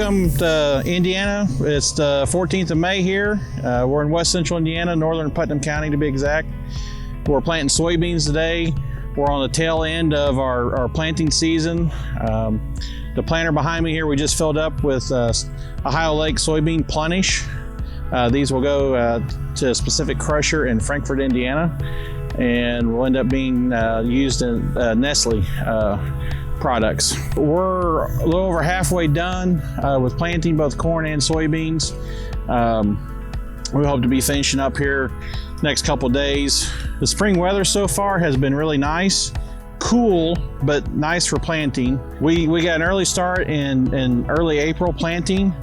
Welcome to Indiana. It's the 14th of May here. We're in West Central Indiana, northern Putnam County to be exact. We're planting soybeans today. We're on the tail end of our planting season. The planter behind me here we just filled up with Ohio Lake Soybean Plenish. These will go to a specific crusher in Frankfort, Indiana, and will end up being used in Nestle products. We're a little over halfway done with planting both corn and soybeans. We hope to be finishing up here next couple days. The spring weather so far has been really nice, cool, but nice for planting. We got an early start in early April planting,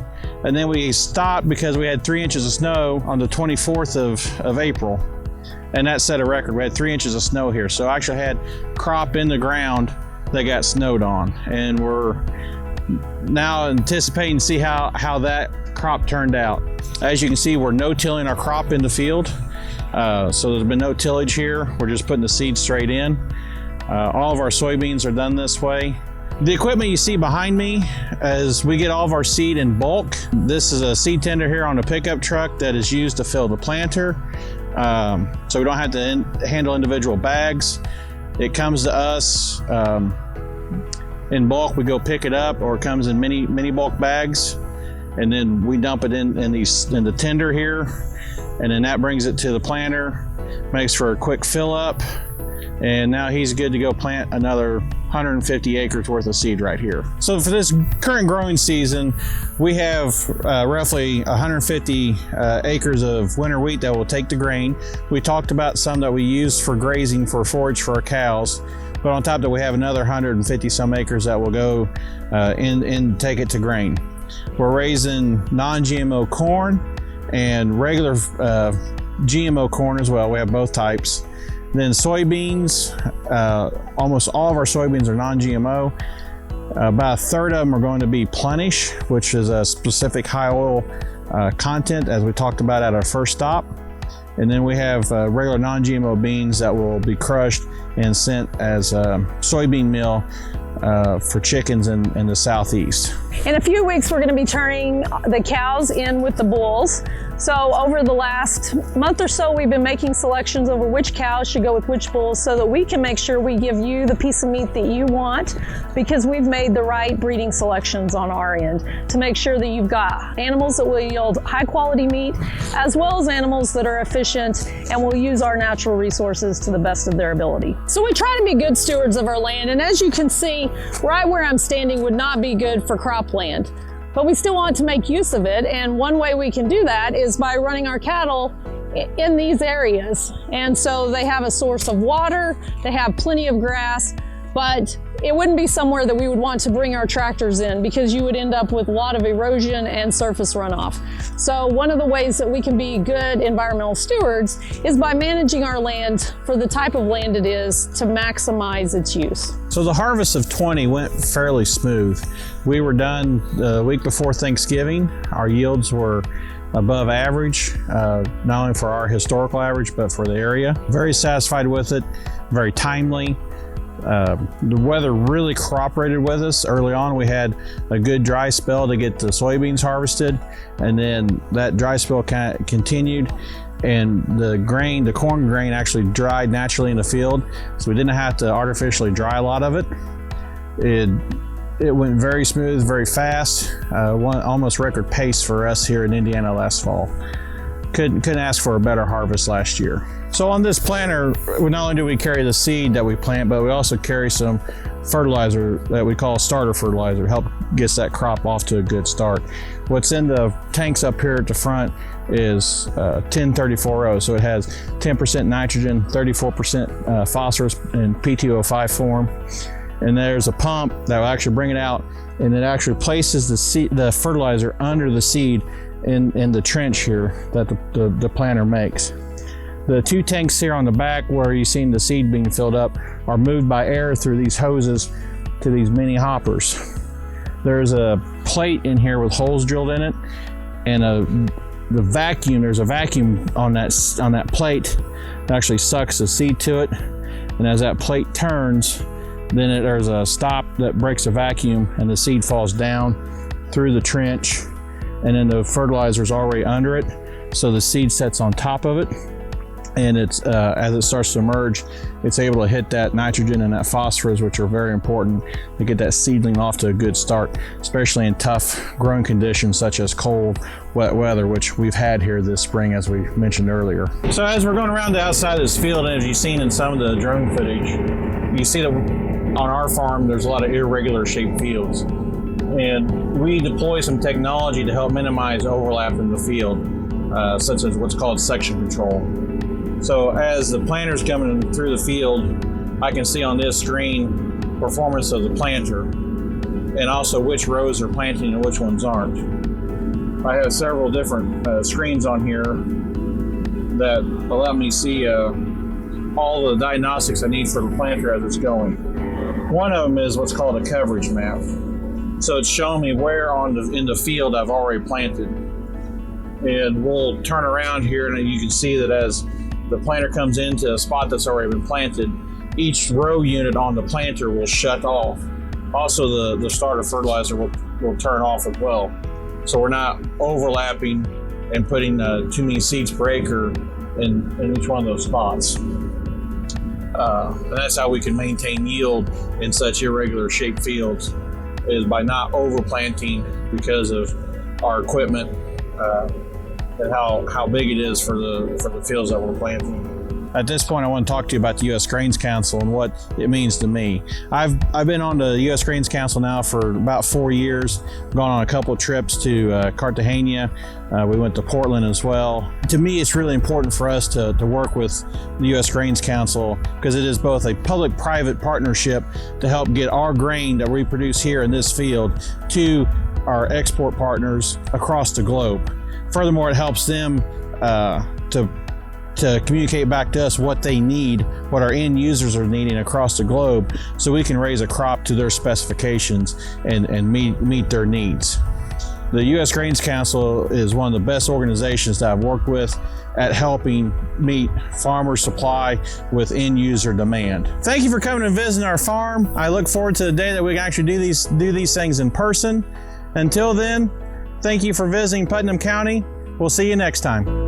and then we stopped because we had 3 inches of snow on the 24th of April, and that set a record. We had 3 inches of snow here, so I actually had crop in the ground that got snowed on, and we're now anticipating to see how that crop turned out. As you can see, we're no-tilling our crop in the field, so there's been no tillage here. We're just putting the seed straight in. All of our soybeans are done this way. The equipment you see behind me, as we get all of our seed in bulk. This is a seed tender here on a pickup truck that is used to fill the planter, so we don't have to handle individual bags. It comes to us in bulk. We go pick it up, or it comes in mini bulk bags, and then we dump it in the tender here, and then that brings it to the planter, makes for a quick fill up, and now he's good to go plant another 150 acres worth of seed right here. So for this current growing season, we have roughly 150 acres of winter wheat that will take the grain. We talked about some that we use for grazing for forage for our cows, but on top of that we have another 150 some acres that will go and take it to grain. We're raising non-GMO corn and regular GMO corn as well. We have both types. Then soybeans, almost all of our soybeans are non-GMO. About a third of them are going to be Plenish, which is a specific high oil content, as we talked about at our first stop. And then we have regular non-GMO beans that will be crushed and sent as soybean meal for chickens in the southeast. In a few weeks, we're going to be turning the cows in with the bulls. So over the last month or so, we've been making selections over which cows should go with which bulls so that we can make sure we give you the piece of meat that you want, because we've made the right breeding selections on our end to make sure that you've got animals that will yield high quality meat, as well as animals that are efficient and will use our natural resources to the best of their ability. So we try to be good stewards of our land, and as you can see, right where I'm standing would not be good for cropland, but we still want to make use of it, and one way we can do that is by running our cattle in these areas. And so they have a source of water, they have plenty of grass, but it wouldn't be somewhere that we would want to bring our tractors in, because you would end up with a lot of erosion and surface runoff. So one of the ways that we can be good environmental stewards is by managing our land for the type of land it is to maximize its use. So the harvest of 20 went fairly smooth. We were done the week before Thanksgiving. Our yields were above average, not only for our historical average, but for the area. Very satisfied with it, very timely. The weather really cooperated with us. Early on, we had a good dry spell to get the soybeans harvested, and then that dry spell kind of continued, and the corn grain actually dried naturally in the field, so we didn't have to artificially dry a lot of it. It went very smooth, very fast, almost record pace for us here in Indiana last fall. Couldn't ask for a better harvest last year. So on this planter, not only do we carry the seed that we plant, but we also carry some fertilizer that we call starter fertilizer, help gets that crop off to a good start. What's in the tanks up here at the front is 10-34-0, so it has 10% nitrogen, 34% phosphorus in P2O5 form. And there's a pump that will actually bring it out, and it actually places the fertilizer under the seed in the trench here that the planter makes. The two tanks here on the back where you've seen the seed being filled up are moved by air through these hoses to these mini hoppers. There's a plate in here with holes drilled in it, and there's a vacuum on that plate that actually sucks the seed to it. And as that plate turns, then there's a stop that breaks the vacuum, and the seed falls down through the trench, and then the fertilizer is already under it. So the seed sets on top of it, and it's as it starts to emerge, it's able to hit that nitrogen and that phosphorus, which are very important to get that seedling off to a good start, especially in tough growing conditions such as cold, wet weather, which we've had here this spring, as we mentioned earlier. So as we're going around the outside of this field, and as you've seen in some of the drone footage, you see that on our farm there's a lot of irregular shaped fields, and we deploy some technology to help minimize overlap in the field, such as what's called section control. So as the planter's coming through the field, I can see on this screen performance of the planter, and also which rows are planting and which ones aren't. I have several different screens on here that allow me to see all the diagnostics I need for the planter as it's going. One of them is what's called a coverage map. So it's showing me where in the field I've already planted. And we'll turn around here and you can see that as the planter comes into a spot that's already been planted, each row unit on the planter will shut off. Also, the starter fertilizer will turn off as well. So we're not overlapping and putting too many seeds per acre in each one of those spots. And that's how we can maintain yield in such irregular shaped fields, is by not overplanting because of our equipment and how big it is for the fields that we're planting. At this point, I want to talk to you about the U.S. Grains Council and what it means to me. I've been on the U.S. Grains Council now for about 4 years. Gone on a couple of trips to Cartagena. We went to Portland as well. To me, it's really important for us to work with the U.S. Grains Council, because it is both a public-private partnership to help get our grain that we produce here in this field to our export partners across the globe. Furthermore, it helps them to communicate back to us what they need, what our end users are needing across the globe, so we can raise a crop to their specifications and meet their needs. The U.S. Grains Council is one of the best organizations that I've worked with at helping meet farmer supply with end user demand. Thank you for coming and visiting our farm. I look forward to the day that we can actually do these things in person. Until then, thank you for visiting Putnam County. We'll see you next time.